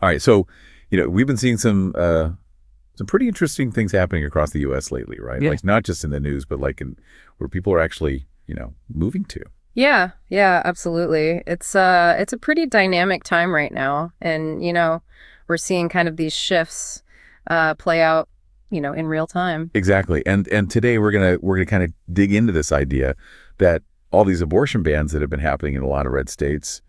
All right. So, we've been seeing some pretty interesting things happening across the U.S. lately, right? Yeah. Like not just in the news, but like in where people are actually, moving to. Yeah, yeah, absolutely. It's a pretty dynamic time right now, and we're seeing kind of these shifts play out, in real time. Exactly. And today we're gonna kind of dig into this idea that all these abortion bans that have been happening in a lot of red states,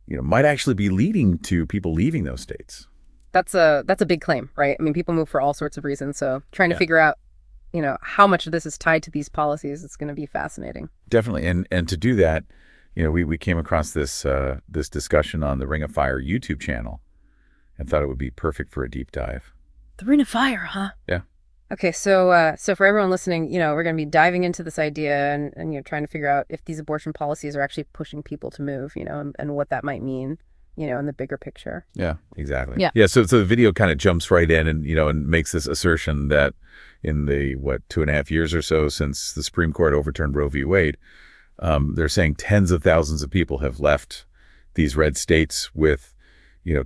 might actually be leading to people leaving those states. That's a big claim, right? I mean, people move for all sorts of reasons, so trying to figure out, how much of this is tied to these policies is going to be fascinating. Definitely. And to do that, we came across this discussion on the Ring of Fire YouTube channel and thought it would be perfect for a deep dive. The Ring of Fire, huh? Yeah. Okay, so for everyone listening, we're going to be diving into this idea and trying to figure out if these abortion policies are actually pushing people to move, and what that might mean, in the bigger picture. Yeah, exactly. Yeah. Yeah. So the video kind of jumps right in and makes this assertion that in the 2.5 years or so since the Supreme Court overturned Roe v. Wade, they're saying tens of thousands of people have left these red states with,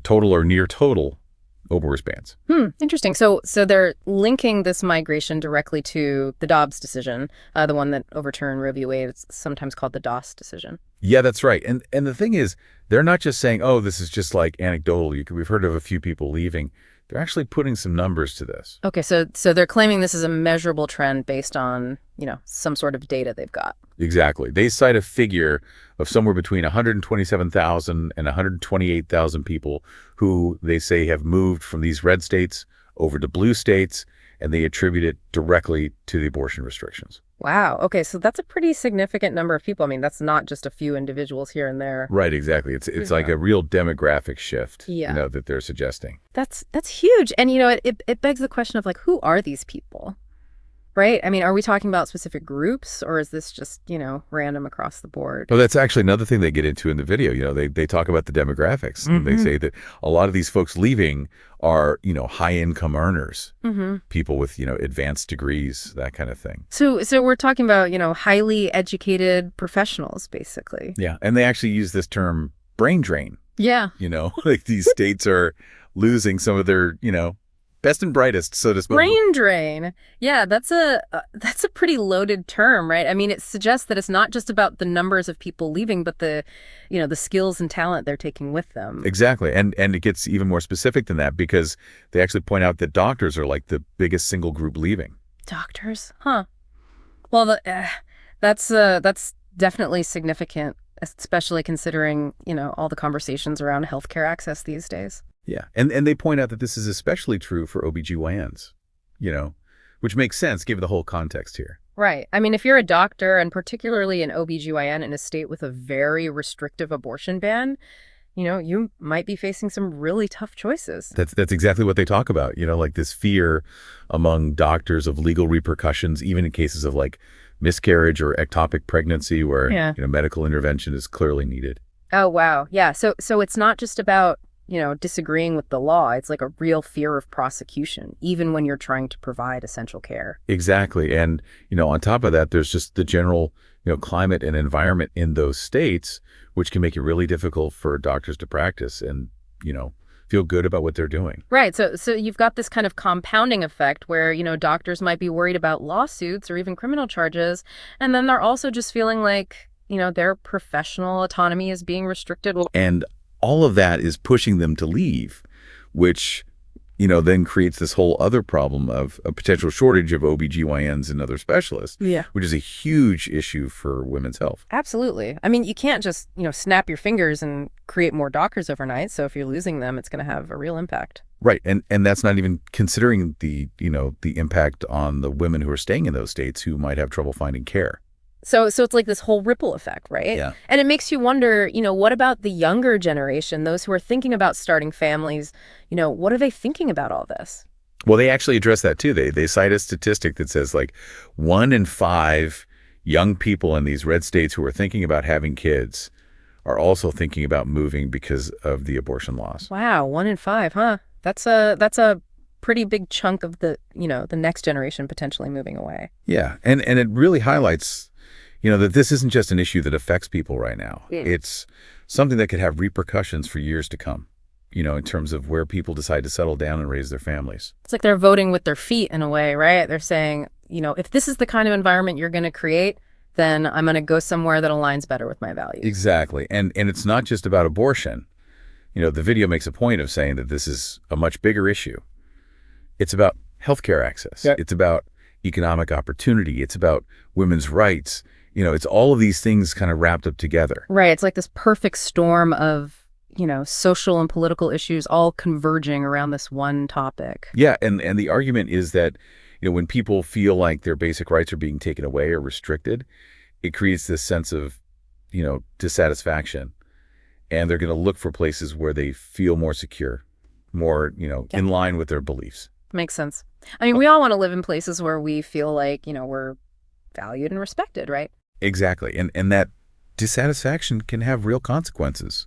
total or near total abortion bans. Interesting. So they're linking this migration directly to the Dobbs decision, the one that overturned Roe v. Wade. It's sometimes called the Doss decision. Yeah, that's right. And the thing is, they're not just saying, oh, this is just like anecdotal. We've heard of a few people leaving. They're actually putting some numbers to this. Okay, so they're claiming this is a measurable trend based on, some sort of data they've got. Exactly. They cite a figure of somewhere between 127,000 and 128,000 people who they say have moved from these red states over to blue states, and they attribute it directly to the abortion restrictions. Wow. Okay, so that's a pretty significant number of people. I mean, that's not just a few individuals here and there. Right, exactly. It's like a real demographic shift, Yeah. that they're suggesting. That's huge. And it begs the question of like, who are these people? Right? I mean, are we talking about specific groups, or is this just, random across the board? Well, that's actually another thing they get into in the video. They talk about the demographics. And they say that a lot of these folks leaving are, high income earners, people with, advanced degrees, that kind of thing. So we're talking about, highly educated professionals, basically. Yeah. And they actually use this term brain drain. Yeah. Like these states are losing some of their, best and brightest, so to speak. Brain drain. Yeah, that's a pretty loaded term, right? I mean, it suggests that it's not just about the numbers of people leaving, but the skills and talent they're taking with them. Exactly. And it gets even more specific than that because they actually point out that doctors are like the biggest single group leaving. Doctors? Huh. Well, that's definitely significant, especially considering, all the conversations around healthcare access these days. Yeah. And they point out that this is especially true for OBGYNs, which makes sense given the whole context here. Right. I mean, if you're a doctor, and particularly an OBGYN in a state with a very restrictive abortion ban, you might be facing some really tough choices. That's exactly what they talk about, like this fear among doctors of legal repercussions, even in cases of like miscarriage or ectopic pregnancy where, medical intervention is clearly needed. Oh, wow. Yeah. So it's not just about disagreeing with the law. It's like a real fear of prosecution, even when you're trying to provide essential care. Exactly. And, on top of that, there's just the general, climate and environment in those states, which can make it really difficult for doctors to practice and, feel good about what they're doing. Right. So you've got this kind of compounding effect where, doctors might be worried about lawsuits or even criminal charges. And then they're also just feeling like, their professional autonomy is being restricted. And all of that is pushing them to leave, which, then creates this whole other problem of a potential shortage of OBGYNs and other specialists, which is a huge issue for women's health. Absolutely. I mean, you can't just, snap your fingers and create more doctors overnight. So if you're losing them, it's going to have a real impact. Right. And that's not even considering the impact on the women who are staying in those states who might have trouble finding care. So it's like this whole ripple effect, right? Yeah. And it makes you wonder, what about the younger generation, those who are thinking about starting families? What are they thinking about all this? Well, they actually address that too. They cite a statistic that says like 1 in 5 young people in these red states who are thinking about having kids are also thinking about moving because of the abortion laws. Wow, 1 in 5, huh? That's a pretty big chunk of the next generation potentially moving away. Yeah, and it really highlights that this isn't just an issue that affects people right now. Yeah. It's something that could have repercussions for years to come. in terms of where people decide to settle down and raise their families. It's like they're voting with their feet in a way, right? They're saying, if this is the kind of environment you're going to create, then I'm going to go somewhere that aligns better with my values. Exactly. And it's not just about abortion. The video makes a point of saying that this is a much bigger issue. It's about healthcare access. Yeah. It's about economic opportunity. It's about women's rights. It's all of these things kind of wrapped up together. Right. It's like this perfect storm of, social and political issues all converging around this one topic. Yeah. And the argument is that, when people feel like their basic rights are being taken away or restricted, it creates this sense of, dissatisfaction. And they're going to look for places where they feel more secure, more, in line with their beliefs. Makes sense. I mean, we all want to live in places where we feel like, we're valued and respected, right? Exactly. And that dissatisfaction can have real consequences,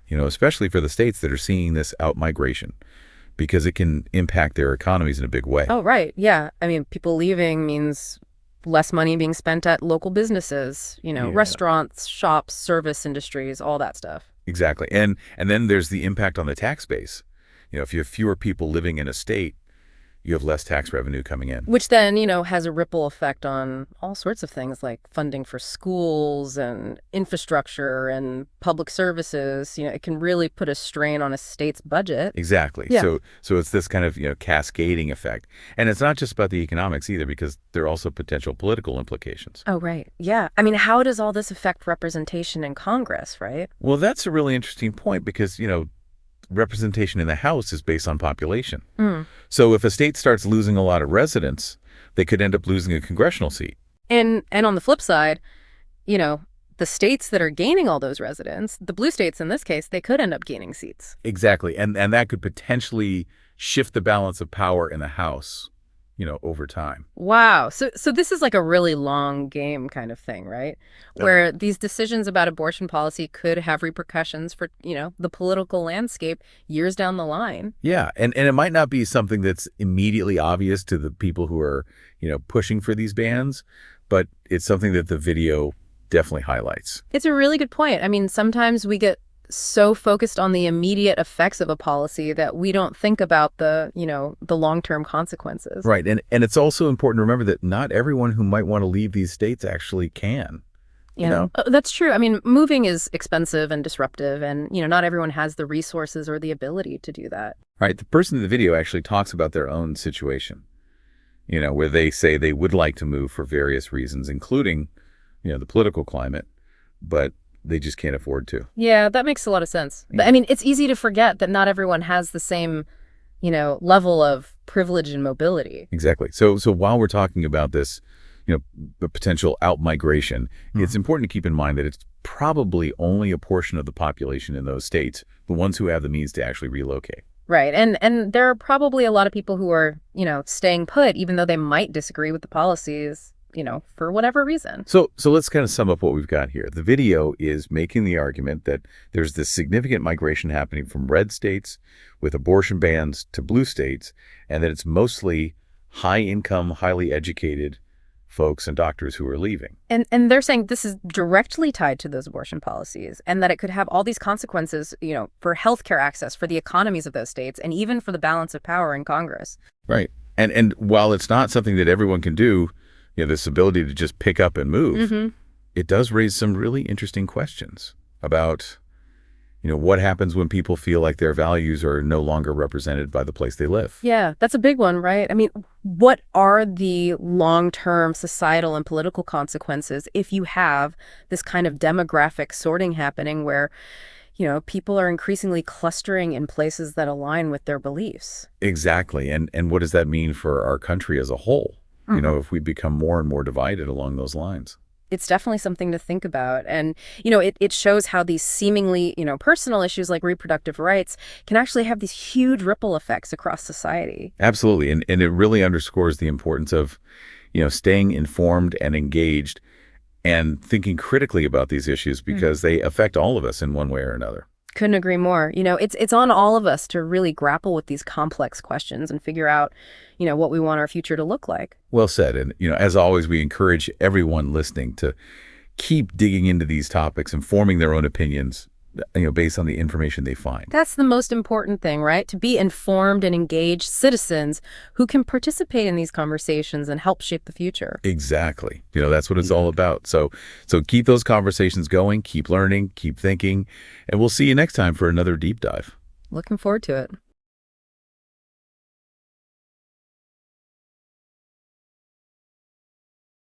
especially for the states that are seeing this outmigration, because it can impact their economies in a big way. Oh, right. Yeah. I mean, people leaving means less money being spent at local businesses, restaurants, shops, service industries, all that stuff. Exactly. And then there's the impact on the tax base. If you have fewer people living in a state, you have less tax revenue coming in. Which then, has a ripple effect on all sorts of things like funding for schools and infrastructure and public services. It can really put a strain on a state's budget. Exactly. Yeah. So it's this kind of, cascading effect. And it's not just about the economics either, because there are also potential political implications. Oh, right. Yeah. I mean, how does all this affect representation in Congress, right? Well, that's a really interesting point because, representation in the House is based on population. So if a state starts losing a lot of residents, they could end up losing a congressional seat. And on the flip side, the states that are gaining all those residents, the blue states in this case, they could end up gaining seats. Exactly. And that could potentially shift the balance of power in the House, over time. Wow. So this is like a really long game kind of thing, right? Yeah. Where these decisions about abortion policy could have repercussions for, the political landscape years down the line. Yeah. And it might not be something that's immediately obvious to the people who are, pushing for these bans, but it's something that the video definitely highlights. It's a really good point. I mean, sometimes we get so focused on the immediate effects of a policy that we don't think about the long-term consequences. Right. And it's also important to remember that not everyone who might want to leave these states actually can. Yeah, that's true. I mean, moving is expensive and disruptive, and, not everyone has the resources or the ability to do that. Right. The person in the video actually talks about their own situation, where they say they would like to move for various reasons, including, the political climate, but they just can't afford to. Yeah, that makes a lot of sense. But I mean, it's easy to forget that not everyone has the same, level of privilege and mobility. Exactly. So while we're talking about this, the potential outmigration, it's important to keep in mind that it's probably only a portion of the population in those states, the ones who have the means to actually relocate. Right. And there are probably a lot of people who are, staying put, even though they might disagree with the policies, for whatever reason. So let's kind of sum up what we've got here. The video is making the argument that there's this significant migration happening from red states with abortion bans to blue states, and that it's mostly high-income, highly educated folks and doctors who are leaving. And they're saying this is directly tied to those abortion policies, and that it could have all these consequences, for healthcare access, for the economies of those states, and even for the balance of power in Congress. Right. And while it's not something that everyone can do, this ability to just pick up and move, it does raise some really interesting questions about, what happens when people feel like their values are no longer represented by the place they live. Yeah, that's a big one, right? I mean, what are the long-term societal and political consequences if you have this kind of demographic sorting happening where, people are increasingly clustering in places that align with their beliefs? Exactly. And what does that mean for our country as a whole? If we become more and more divided along those lines. It's definitely something to think about. And, it shows how these seemingly, personal issues like reproductive rights can actually have these huge ripple effects across society. Absolutely. And it really underscores the importance of, staying informed and engaged and thinking critically about these issues because they affect all of us in one way or another. Couldn't agree more. It's on all of us to really grapple with these complex questions and figure out, what we want our future to look like. Well said. And, as always, we encourage everyone listening to keep digging into these topics and forming their own opinions based on the information they find. That's the most important thing, right? To be informed and engaged citizens who can participate in these conversations and help shape the future. Exactly. That's what it's all about. So keep those conversations going, keep learning, keep thinking, and we'll see you next time for another deep dive. Looking forward to it.